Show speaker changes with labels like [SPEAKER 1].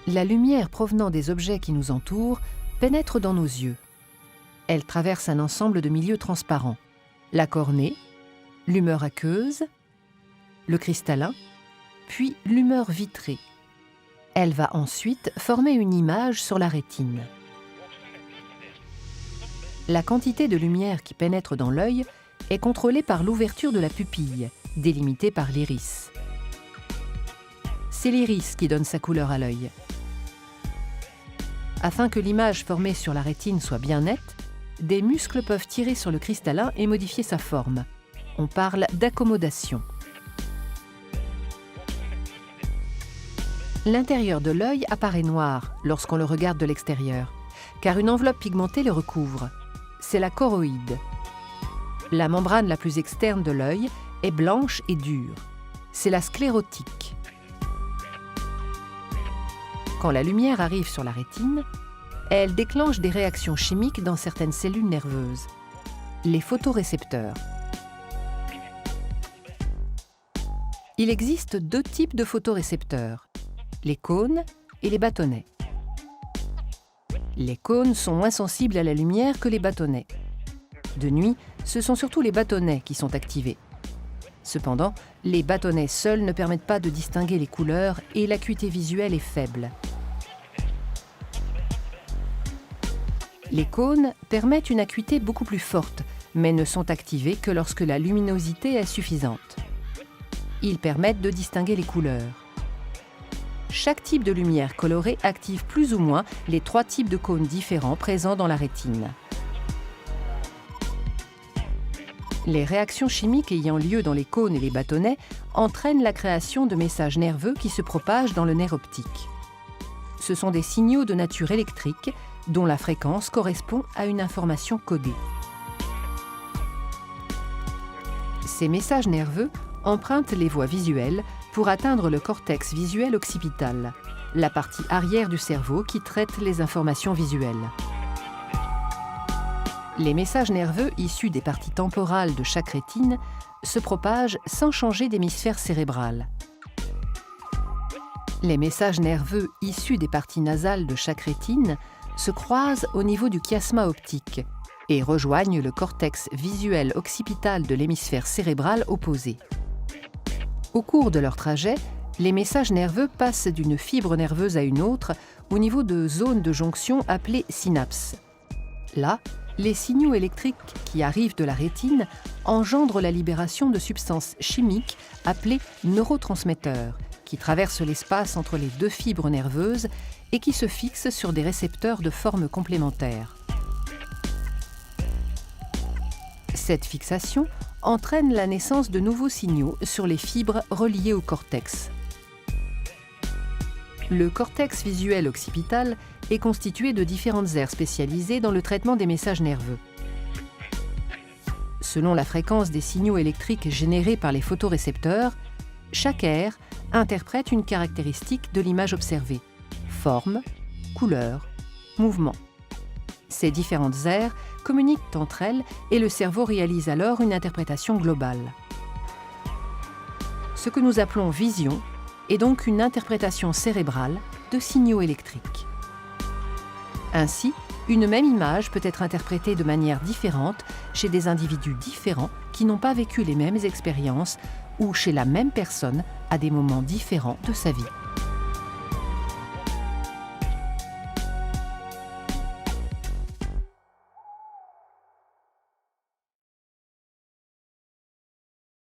[SPEAKER 1] La lumière provenant des objets qui nous entourent pénètre dans nos yeux. Elle traverse un ensemble de milieux transparents, la cornée, l'humeur aqueuse, le cristallin, puis l'humeur vitrée. Elle va ensuite former une image sur la rétine. La quantité de lumière qui pénètre dans l'œil est contrôlée par l'ouverture de la pupille, délimitée par l'iris. C'est l'iris qui donne sa couleur à l'œil. Afin que l'image formée sur la rétine soit bien nette, des muscles peuvent tirer sur le cristallin et modifier sa forme. On parle d'accommodation. L'intérieur de l'œil apparaît noir lorsqu'on le regarde de l'extérieur, car une enveloppe pigmentée le recouvre. C'est la choroïde. La membrane la plus externe de l'œil est blanche et dure. C'est la sclérotique. Quand la lumière arrive sur la rétine, elle déclenche des réactions chimiques dans certaines cellules nerveuses, les photorécepteurs. Il existe deux types de photorécepteurs, les cônes et les bâtonnets. Les cônes sont moins sensibles à la lumière que les bâtonnets. De nuit, ce sont surtout les bâtonnets qui sont activés. Cependant, les bâtonnets seuls ne permettent pas de distinguer les couleurs et l'acuité visuelle est faible. Les cônes permettent une acuité beaucoup plus forte, mais ne sont activés que lorsque la luminosité est suffisante. Ils permettent de distinguer les couleurs. Chaque type de lumière colorée active plus ou moins les trois types de cônes différents présents dans la rétine. Les réactions chimiques ayant lieu dans les cônes et les bâtonnets entraînent la création de messages nerveux qui se propagent dans le nerf optique. Ce sont des signaux de nature électrique dont la fréquence correspond à une information codée. Ces messages nerveux empruntent les voies visuelles pour atteindre le cortex visuel occipital, la partie arrière du cerveau qui traite les informations visuelles. Les messages nerveux issus des parties temporales de chaque rétine se propagent sans changer d'hémisphère cérébral. Les messages nerveux issus des parties nasales de chaque rétine se croisent au niveau du chiasma optique et rejoignent le cortex visuel occipital de l'hémisphère cérébral opposé. Au cours de leur trajet, les messages nerveux passent d'une fibre nerveuse à une autre au niveau de zones de jonction appelées synapses. Là, les signaux électriques qui arrivent de la rétine engendrent la libération de substances chimiques appelées neurotransmetteurs, qui traversent l'espace entre les deux fibres nerveuses et qui se fixent sur des récepteurs de forme complémentaire. Cette fixation entraîne la naissance de nouveaux signaux sur les fibres reliées au cortex. Le cortex visuel occipital est constitué de différentes aires spécialisées dans le traitement des messages nerveux. Selon la fréquence des signaux électriques générés par les photorécepteurs, chaque aire interprète une caractéristique de l'image observée: forme, couleur, mouvement. Ces différentes aires communiquent entre elles et le cerveau réalise alors une interprétation globale. Ce que nous appelons vision est donc une interprétation cérébrale de signaux électriques. Ainsi, une même image peut être interprétée de manière différente chez des individus différents qui n'ont pas vécu les mêmes expériences ou chez la même personne à des moments différents de sa vie.